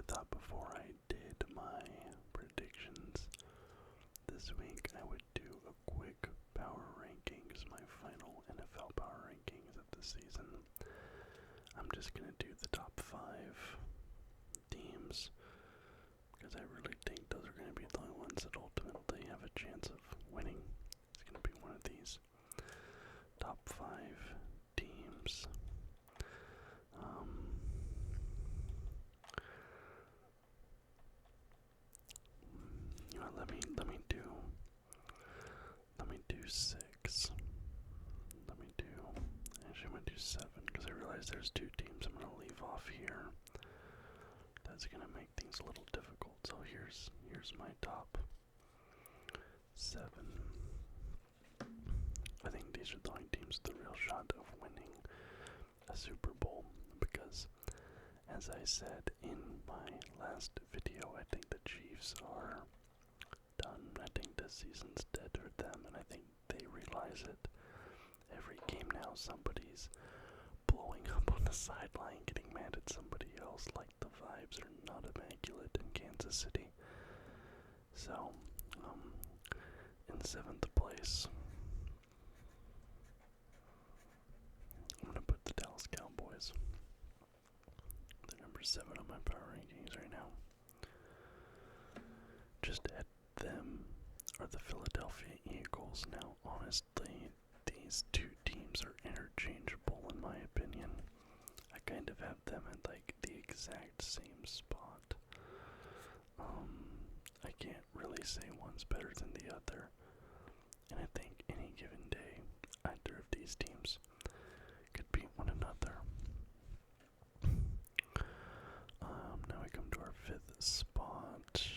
thought before I did my predictions this week, I would do a quick power rankings, my final NFL power rankings of the season. I'm just going to do the top 5 teams because I really think those are going to be the only ones that ultimately have a chance of winning. It's going to be one of these top 5 teams. You know, let me do 6. Actually, I'm gonna do 7 because I realize there's 2 teams I'm gonna leave off here. That's gonna make things a little difficult. So here's my top 7. I think these are the only teams with a real shot of winning a Super Bowl because, as I said in my last video, I think the Chiefs are done. I think this season's dead for them, and I think they realize it. Every game now, somebody's blowing up on the sideline, getting mad at somebody else, like the vibes are not immaculate in Kansas City. So, in 7th place, I'm going to put the Dallas Cowboys. They're number 7 on my power rankings right now. Just at them are the Philadelphia Eagles. Now, honestly, these 2 teams are interchangeable in my opinion. I kind of have them at like the exact same spot. I can't really say one's better than the other. And I think any given day, either of these teams could beat one another. Now we come to our 5th spot.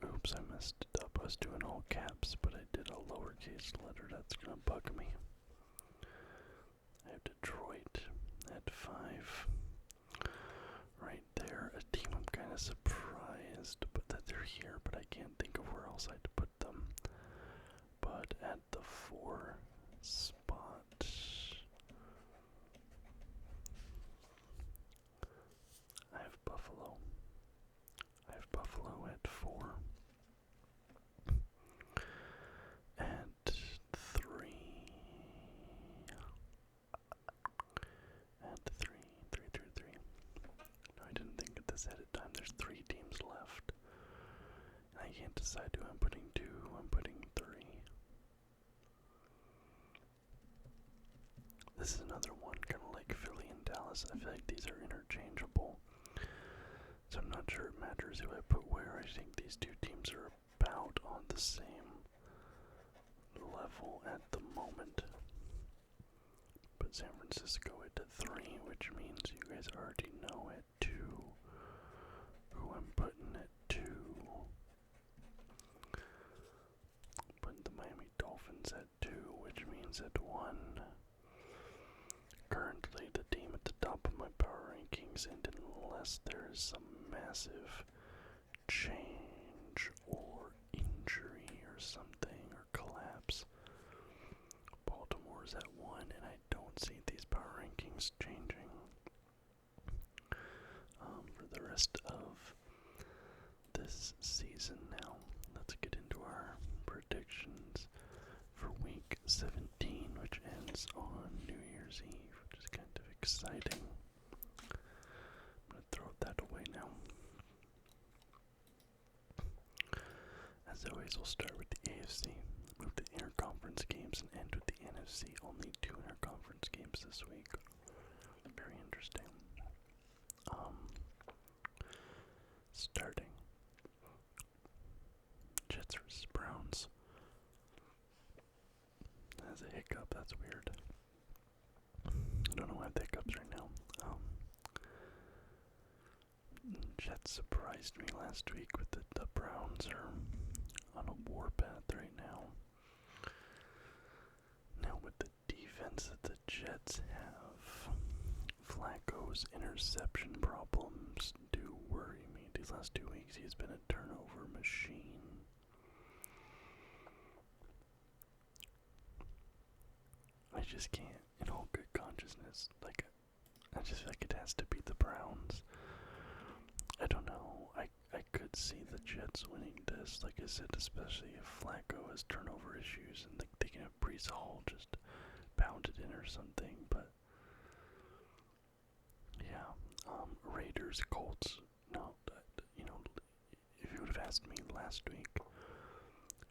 Oops, I messed it up. I was doing all caps, but I did a lowercase letter. That's gonna bug me. I have Detroit at 5. Right there, a team I'm kind of surprised that they're here, but I can't think of where else I'd put them. But at the 4 spot, I have Buffalo. I have Buffalo at 4. At 3. At 3. No, I didn't think of this ahead of time. There's 3 teams left. And I can't decide who I'm putting 2, who I'm putting 3. This is another one, kind of like Philly and Dallas. I feel like these are interchangeable. So I'm not sure it matters who I put where. I think these 2 teams are about on the same level at the moment. But San Francisco at 3, which means you guys already know at 2 who I'm putting at 2. Putting the Miami Dolphins at 2, which means at 1. Currently the team at the top of my power rankings, and unless there is some massive change or injury or something or collapse, Baltimore's at 1, and I don't see these power rankings changing for the rest of this season. Now, let's get into our predictions for week 17, which ends on New Year's Eve, which is kind of exciting. I'm going to throw that away now. As always, we'll start with the AFC, move to interconference games, and end with the NFC. Only 2 interconference games this week. Very interesting. Starting. Jets vs. Browns. That's a hiccup, that's weird. I don't know why I have hiccups right now. Jets surprised me last week with the Browns are on a warpath right now. Now with the defense that the Jets have, Flacco's interception problems do worry me. These last 2 weeks he's been a turnover machine. I just can't, in all good consciousness, I just feel like it has to be the Browns. could see the Jets winning this. Like I said, especially if Flacco has turnover issues and they can have Brees Hall just pound it in or something. But yeah, Raiders, Colts. No, if you would have asked me last week,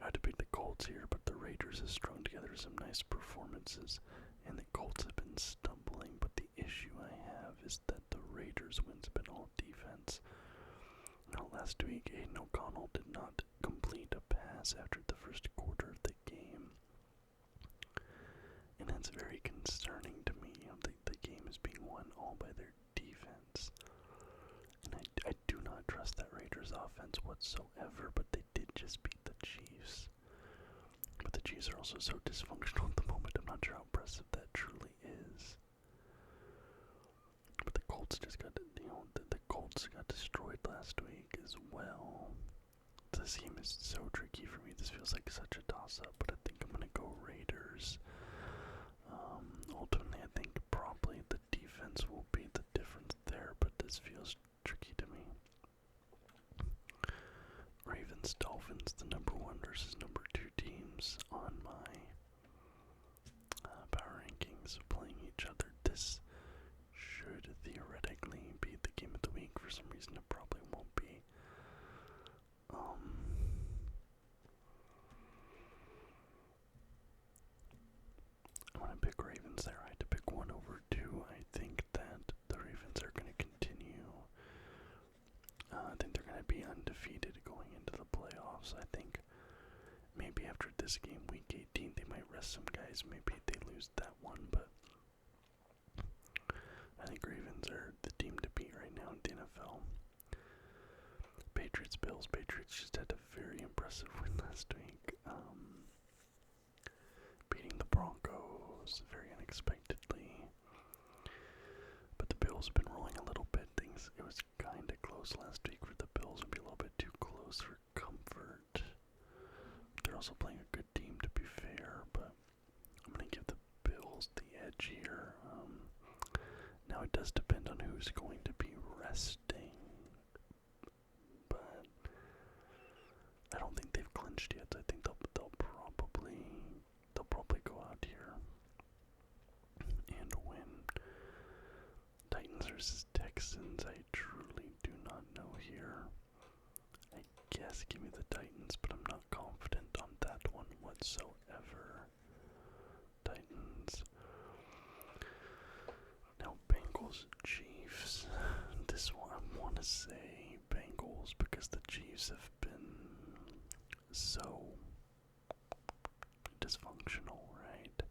I had to pick the Colts here, but the Raiders have strung together some nice performances, and the Colts have been stumbling. But the issue I have is that the Raiders' wins have been all defense. Now, last week, Aiden O'Connell did not complete a pass after the first quarter of the game, and that's very concerning to me. The game is being won all by their defense, and I do not trust that Raiders offense whatsoever, but they did just beat the Chiefs. But the Chiefs are also so dysfunctional at the moment, I'm not sure how impressive that truly is. But the Colts just got, the Colts got destroyed last week as well. This game is so tricky for me. This feels like such a toss-up, but I think I'm going to go Raiders. Ultimately, I think probably the defense will be the difference there, but this feels tricky to me. Ravens, Dolphins, the number 1 versus number 2 teams on my power rankings playing each other. This should theoretically be the game of the week. For some reason, it probably won't be. I'm going to pick Ravens there. I had to pick 1 over 2. I think that the Ravens are going to continue. I think they're going to be undefeated going into the playoffs. I think maybe after this game, week 18, they might rest some guys. Maybe they lose that one, but I think Ravens are the team to beat right now in the NFL. Patriots, Bills. Patriots just had a very impressive win last week. Beating the Broncos very unexpectedly. But the Bills have been rolling a little bit. It was kind of close last week for the Bills. Maybe a little bit too close for comfort. They're also playing a good team, to be fair, but I'm going to give the Bills the edge here. Now it does depend on who's going to be resting, but I don't think they've clinched yet. I think they'll probably go out here and win. Titans versus Texans, I truly do not know here. I guess give me the Titans, but I'm not confident on that one whatsoever. Titans. Now Bengals, Chiefs. This one I want to say Bengals because the Chiefs have been so dysfunctional, right?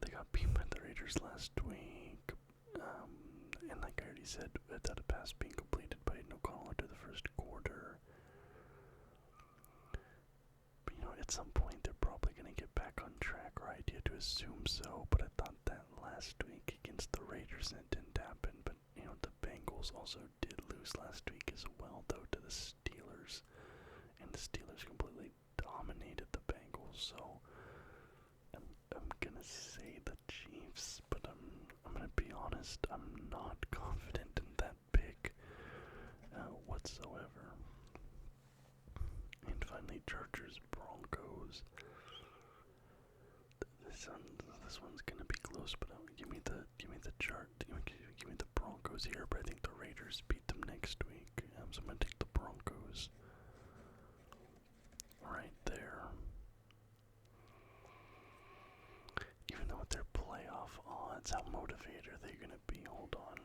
They got beat by the Raiders last week, and like I already said, without a pass being completed by O'Connell after the first quarter. But at some point they're probably going to get back on track, right? You had to assume so, but I thought that last week against the Raiders and it didn't happen. But the Bengals also did lose last week as well, though, to the Steelers, and the Steelers completely dominated the Bengals. So I'm gonna say the Chiefs, but I'm gonna be honest, I'm not confident in that pick whatsoever. And finally, Chargers, Broncos. This one's gonna be close, but give me the chart. Give me the Broncos here, but I think the Raiders beat them next week. So I'm gonna take the Broncos right there. Even though with their playoff odds, how motivated are they gonna be? Hold on.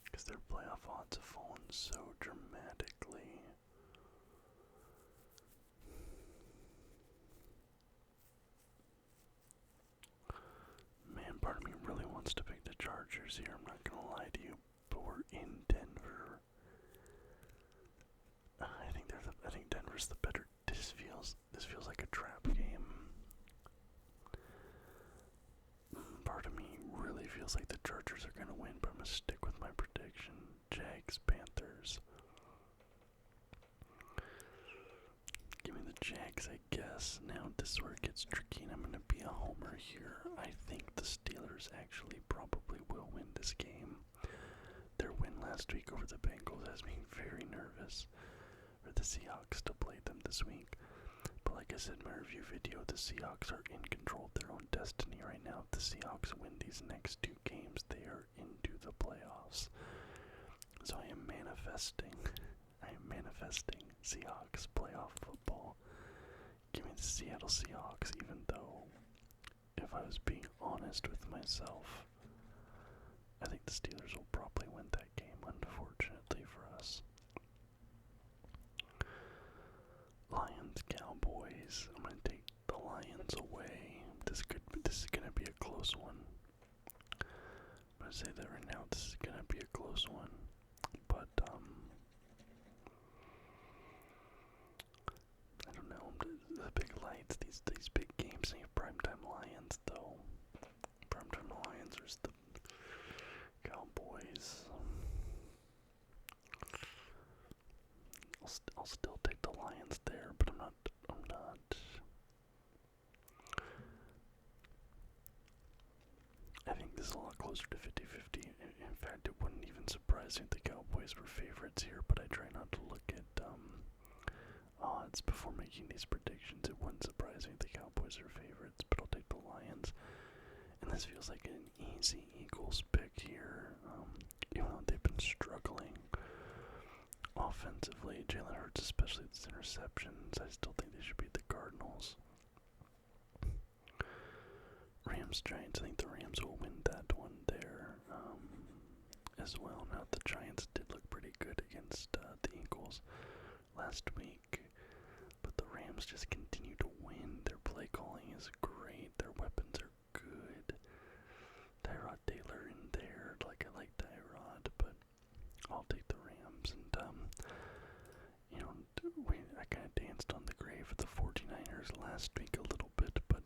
Because their playoff odds have fallen so dramatically. Man, part of me really wants to pick the Chargers here, I'm not gonna lie to you, but we're in Denver. I think Denver's the better. This feels like a trap game. Part of me really feels like the Chargers are gonna win, but I'm gonna stick with my prediction. Jags, Panthers. Give me the Jags, I guess. Now this is where it gets tricky, and I'm gonna be a homer here. I think the Steelers actually probably will win this game. Their win last last week over the Bengals has me very nervous for the Seahawks to play them this week. But like I said in my review video, the Seahawks are in control of their own destiny right now. If the Seahawks win these next 2 games, they are into the playoffs. So I am manifesting Seahawks playoff football. Give me the Seattle Seahawks, even though, if I was being honest with myself, I think the Steelers will probably win that game, unfortunately for us. Lions, Cowboys. I'm going to take the Lions away. This is going to be a close one. I'm going to say that right now, this is going to be a close one. But, I don't know, the big lights, these big games, and you have primetime Lions, though. Primetime Lions versus the Cowboys. I'll still take the Lions there, but I'm not. I think this is a lot closer to 50-50. In fact, it wouldn't even surprise me if the Cowboys were favorites here, but I try not to look at odds before making these predictions. It wouldn't surprise me if the Cowboys are favorites, but I'll take the Lions. And this feels like an easy Eagles pick here, even though they've been struggling offensively. Jalen Hurts, especially with his interceptions, I still think they should beat the Cardinals. Rams, Giants, I think the Rams will win that one there as well. Now, the Giants did look pretty good against the Eagles last week, but the Rams just continue to win. Their play calling is great. Their weapons are good. Tyrod Taylor in there, I like Tyrod, but I'll take the Rams. And I kind of danced on the grave of the 49ers last week a little bit, but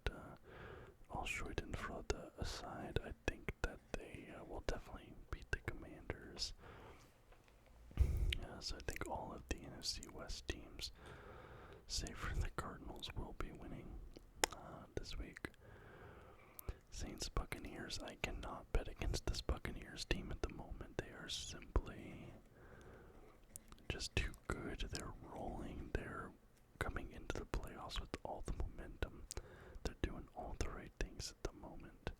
all Schadenfreude aside, I think that they will definitely beat the Commanders. So I think all of the NFC West teams, save for the Cardinals, will be winning this week. Saints, Buccaneers, I cannot bet against this Buccaneers team at the moment. They are simply just too good. They're rolling. They're coming into the playoffs with all the momentum. They're doing all the right things at the moment.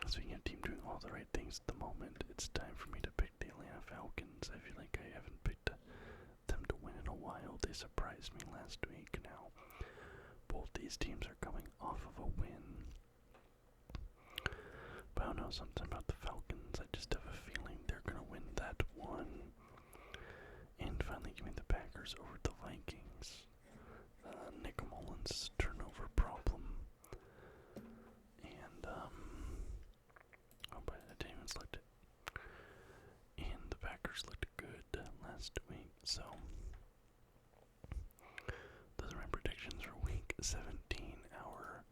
Speaking of team doing all the right things at the moment, it's time for me to pick the Atlanta Falcons. I feel like I haven't picked them to win in a while. They surprised me last week. Now, both these teams are coming off of a win. But I don't know, something about the Falcons. I just have a feeling they're going to win that one. And finally, give me the Packers over the Vikings. Nick Mullins' turnover problem. And, but I didn't even select it. And the Packers looked good last week, so those are my predictions for week 17, our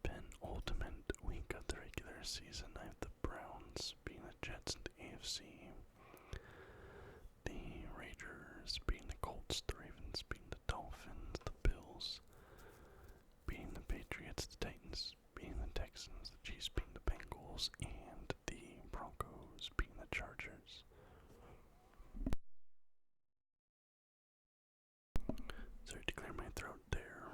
penultimate week of the regular season. I have the Browns beating the Jets in the AFC, the Raiders beating the Colts, the Ravens beating the Dolphins, the Bills beating the Patriots, the Titans beating the Texans, the Chiefs beating the Bengals, and the Broncos beating the Chargers. Sorry to clear my throat there.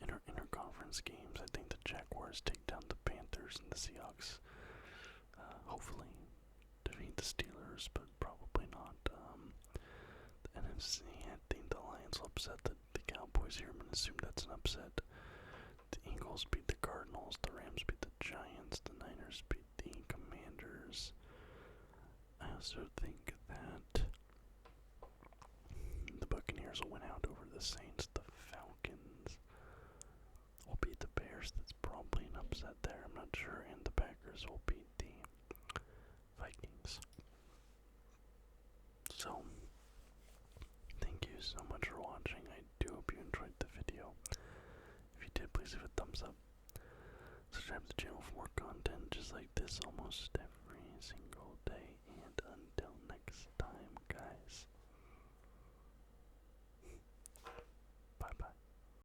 In our interconference games, I think the Jaguars take down the Panthers and the Seahawks. Hopefully defeat the Steelers, but probably not. The NFC, I think the Lions will upset the Cowboys here. I'm going to assume that's an upset. The Eagles beat the Cardinals, the Rams beat the Giants, the Niners beat the Commanders. I also think that the Buccaneers will win out over the Saints. The Falcons will beat the Bears. That's probably an upset there. I'm not sure. And the Packers will beat the Vikings. So, thank you so much for watching. I do hope you enjoyed the video. If you did, please leave a thumbs up. Subscribe to the channel for more content just like this almost